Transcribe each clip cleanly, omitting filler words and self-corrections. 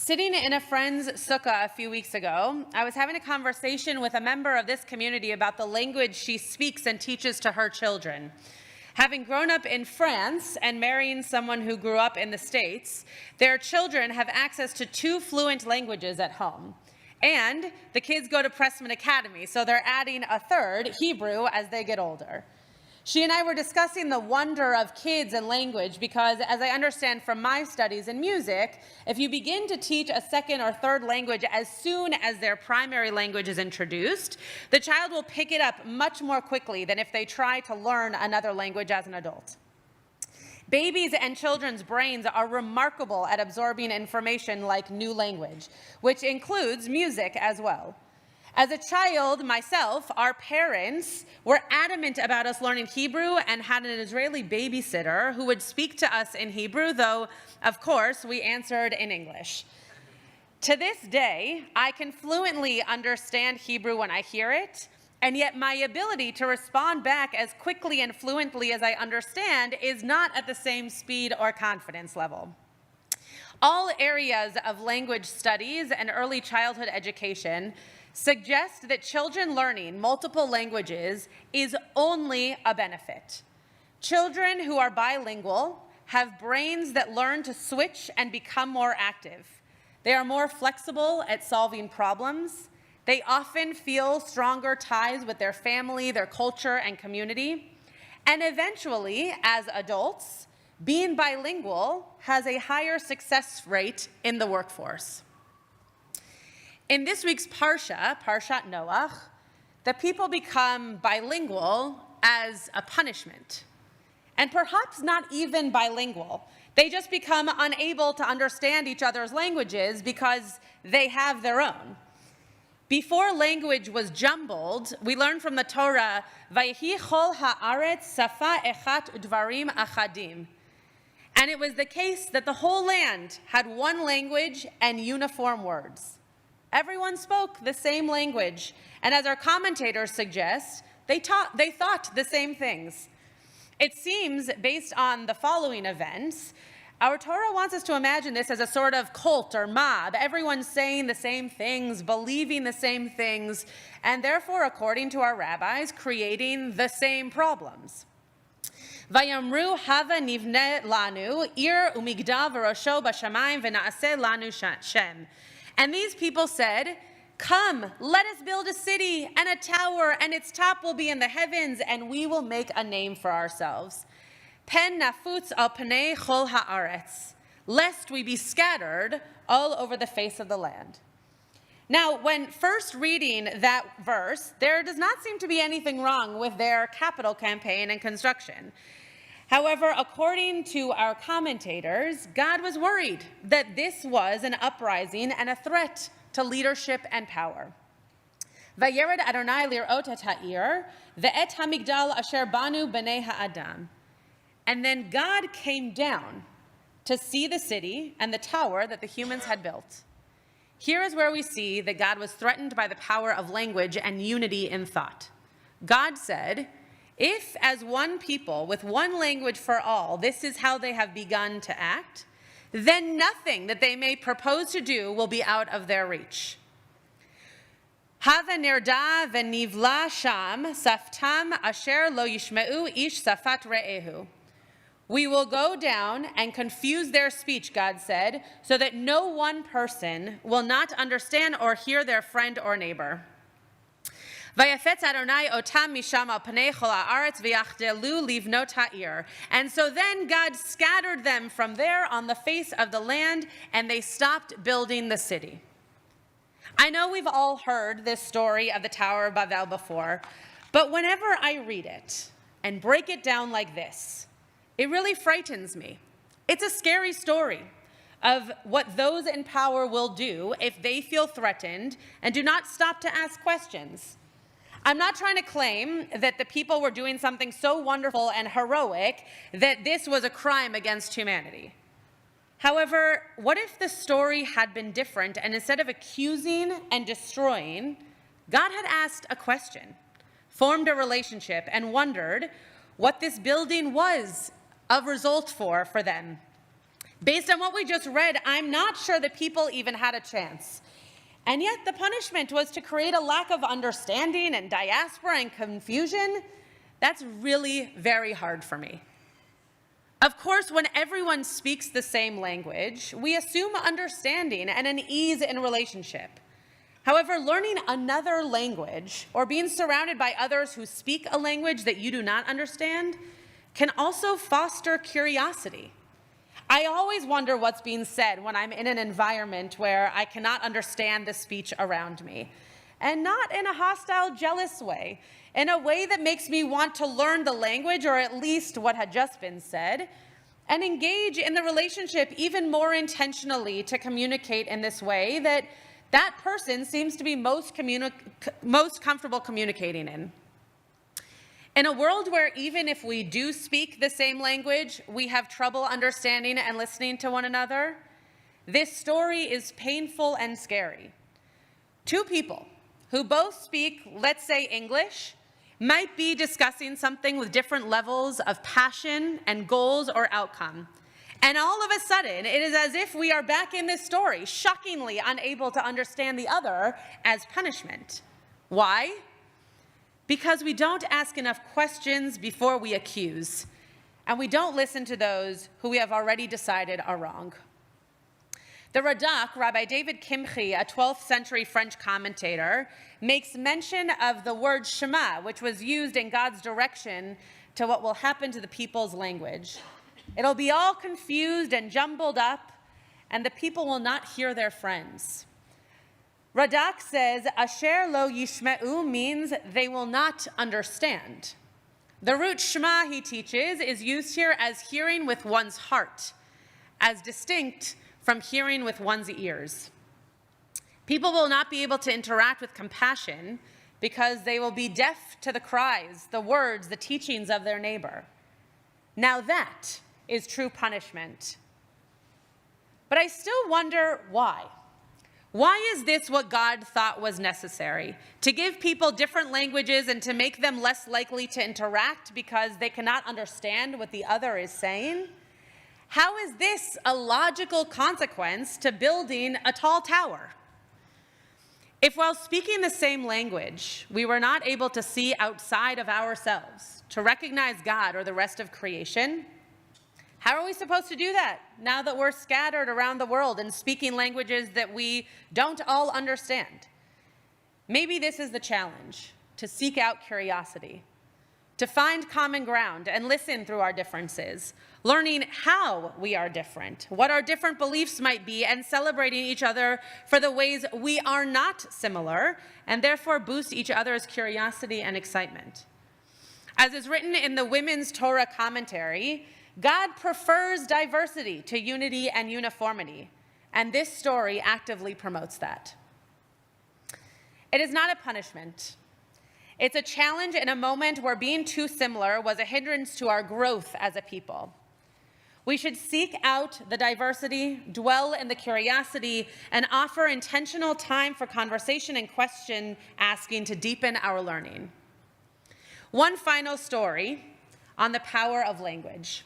Sitting in a friend's sukkah a few weeks ago, I was having a conversation with a member of this community about the language she speaks and teaches to her children. Having grown up in France and marrying someone who grew up in the States, their children have access to 2 fluent languages at home. And the kids go to Pressman Academy, so they're adding a 3rd, Hebrew, as they get older. She and I were discussing the wonder of kids and language because, as I understand from my studies in music, if you begin to teach a 2nd or 3rd language as soon as their primary language is introduced, the child will pick it up much more quickly than if they try to learn another language as an adult. Babies and children's brains are remarkable at absorbing information like new language, which includes music as well. As a child myself, our parents were adamant about us learning Hebrew and had an Israeli babysitter who would speak to us in Hebrew, though, of course, we answered in English. To this day, I can fluently understand Hebrew when I hear it, and yet my ability to respond back as quickly and fluently as I understand is not at the same speed or confidence level. All areas of language studies and early childhood education suggest that children learning multiple languages is only a benefit. Children who are bilingual have brains that learn to switch and become more active. They are more flexible at solving problems. They often feel stronger ties with their family, their culture, and community. And eventually, as adults, being bilingual has a higher success rate in the workforce. In this week's Parsha, Parshat Noach, the people become bilingual as a punishment. And perhaps not even bilingual. They just become unable to understand each other's languages because they have their own. Before language was jumbled, we learn from the Torah, Vayehi chol haaretz safa echat udvarim achadim. And it was the case that the whole land had one language and uniform words. Everyone spoke the same language, and as our commentators suggest, they thought the same things. It seems, based on the following events, our Torah wants us to imagine this as a sort of cult or mob, everyone saying the same things, believing the same things, and therefore, according to our rabbis, creating the same problems. Vayamru hava nivne lanu, ir umigdal v'rosho b'shamayim v'na'aseh lanu shem. And these people said, "Come, let us build a city and a tower, and its top will be in the heavens, and we will make a name for ourselves. Pen nafutz al panei chol haaretz, lest we be scattered all over the face of the land." Now, when first reading that verse, there does not seem to be anything wrong with their capital campaign and construction. However, according to our commentators, God was worried that this was an uprising and a threat to leadership and power. Vayered Adonai lirot et ha'ir, ve'et hamigdal asher banu b'nei ha'adam. And then God came down to see the city and the tower that the humans had built. Here is where we see that God was threatened by the power of language and unity in thought. God said, "If, as one people with one language for all, this is how they have begun to act, then nothing that they may propose to do will be out of their reach." Hava nirda v'nivla sham saftam asher lo yishmeu ish safat re'ehu. We will go down and confuse their speech, God said, so that no one person will not understand or hear their friend or neighbor. Vayafetz Adonai otam misham al panei chol haaretz v'yachdelu livnot ha'ir. And so then God scattered them from there on the face of the land, and they stopped building the city. I know we've all heard this story of the Tower of Babel before, but whenever I read it and break it down like this, it really frightens me. It's a scary story of what those in power will do if they feel threatened and do not stop to ask questions. I'm not trying to claim that the people were doing something so wonderful and heroic that this was a crime against humanity. However, what if the story had been different, and instead of accusing and destroying, God had asked a question, formed a relationship, and wondered what this building was a result for them? Based on what we just read, I'm not sure the people even had a chance. And yet the punishment was to create a lack of understanding and diaspora and confusion. That's really very hard for me. Of course, when everyone speaks the same language, we assume understanding and an ease in relationship. However, learning another language or being surrounded by others who speak a language that you do not understand can also foster curiosity. I always wonder what's being said when I'm in an environment where I cannot understand the speech around me, and not in a hostile, jealous way, in a way that makes me want to learn the language, or at least what had just been said, and engage in the relationship even more intentionally to communicate in this way that that person seems to be most comfortable communicating in. In a world where even if we do speak the same language, we have trouble understanding and listening to one another, this story is painful and scary. Two people who both speak, let's say, English, might be discussing something with different levels of passion and goals or outcome. And all of a sudden, it is as if we are back in this story, shockingly unable to understand the other as punishment. Why? Because we don't ask enough questions before we accuse, and we don't listen to those who we have already decided are wrong. The Radak, Rabbi David Kimchi, a 12th century French commentator, makes mention of the word Shema, which was used in God's direction to what will happen to the people's language. It'll be all confused and jumbled up, and the people will not hear their friends. Radak says, Asher lo yishme'u means they will not understand. The root Shema, he teaches, is used here as hearing with one's heart, as distinct from hearing with one's ears. People will not be able to interact with compassion because they will be deaf to the cries, the words, the teachings of their neighbor. Now that is true punishment. But I still wonder why. Why is this what God thought was necessary? To give people different languages and to make them less likely to interact because they cannot understand what the other is saying? How is this a logical consequence to building a tall tower? If while speaking the same language, we were not able to see outside of ourselves, to recognize God or the rest of creation, how are we supposed to do that now that we're scattered around the world and speaking languages that we don't all understand? Maybe this is the challenge, to seek out curiosity, to find common ground and listen through our differences, learning how we are different, what our different beliefs might be, and celebrating each other for the ways we are not similar, and therefore boost each other's curiosity and excitement. As is written in the Women's Torah commentary, God prefers diversity to unity and uniformity, and this story actively promotes that. It is not a punishment. It's a challenge in a moment where being too similar was a hindrance to our growth as a people. We should seek out the diversity, dwell in the curiosity, and offer intentional time for conversation and question asking to deepen our learning. One final story on the power of language.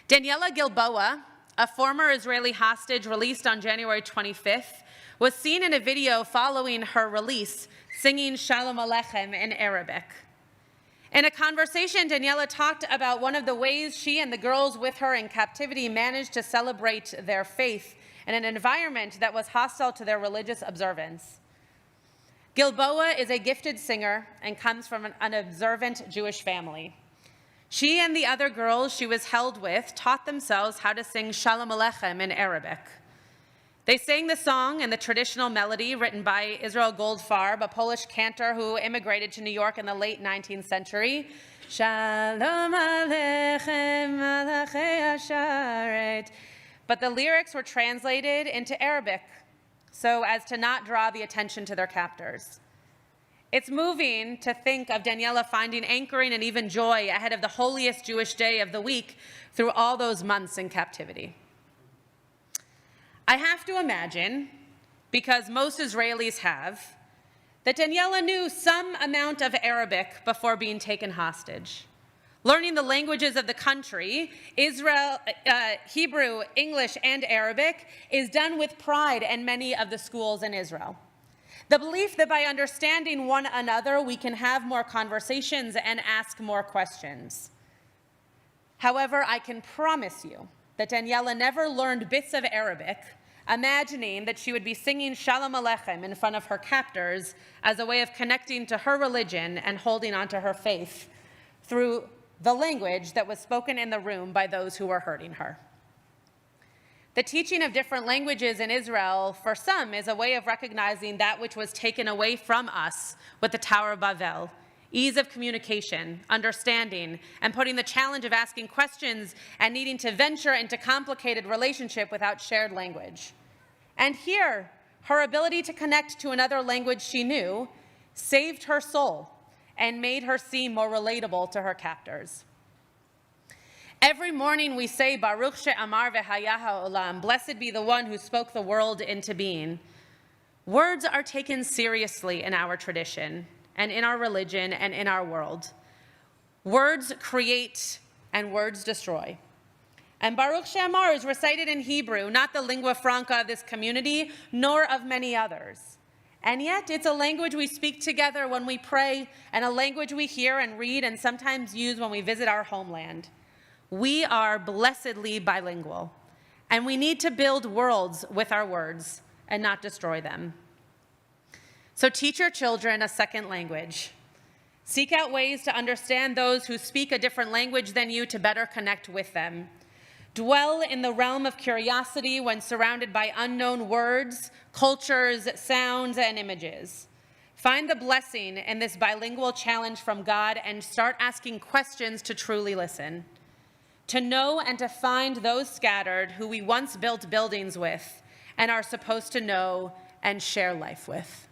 Daniela Gilboa, a former Israeli hostage released on January 25th, was seen in a video following her release singing Shalom Aleichem in Arabic. In a conversation, Daniela talked about one of the ways she and the girls with her in captivity managed to celebrate their faith in an environment that was hostile to their religious observance. Gilboa is a gifted singer and comes from an observant Jewish family. She and the other girls she was held with taught themselves how to sing Shalom Aleichem in Arabic. They sang the song in the traditional melody written by Israel Goldfarb, a Polish cantor who immigrated to New York in the late 19th century. Shalom Aleichem Malachei Hasharet. But the lyrics were translated into Arabic so as to not draw the attention to their captors. It's moving to think of Daniela finding anchoring and even joy ahead of the holiest Jewish day of the week through all those months in captivity. I have to imagine, because most Israelis have, that Daniela knew some amount of Arabic before being taken hostage. Learning the languages of the country, Israel, Hebrew, English, and Arabic, is done with pride in many of the schools in Israel. The belief that by understanding one another, we can have more conversations and ask more questions. However, I can promise you that Daniela never learned bits of Arabic, imagining that she would be singing Shalom Aleichem in front of her captors as a way of connecting to her religion and holding on to her faith through the language that was spoken in the room by those who were hurting her. The teaching of different languages in Israel, for some, is a way of recognizing that which was taken away from us with the Tower of Babel: ease of communication, understanding, and putting the challenge of asking questions and needing to venture into complicated relationship without shared language. And here, her ability to connect to another language she knew saved her soul and made her seem more relatable to her captors. Every morning we say, Baruch she'amar v'haya ha'olam, blessed be the one who spoke the world into being. Words are taken seriously in our tradition and in our religion and in our world. Words create and words destroy. And Baruch she'amar is recited in Hebrew, not the lingua franca of this community, nor of many others. And yet, it's a language we speak together when we pray, and a language we hear and read and sometimes use when we visit our homeland. We are blessedly bilingual, and we need to build worlds with our words and not destroy them. So teach your children a second language. Seek out ways to understand those who speak a different language than you to better connect with them. Dwell in the realm of curiosity when surrounded by unknown words, cultures, sounds, and images. Find the blessing in this bilingual challenge from God and start asking questions to truly listen. To know and to find those scattered who we once built buildings with and are supposed to know and share life with.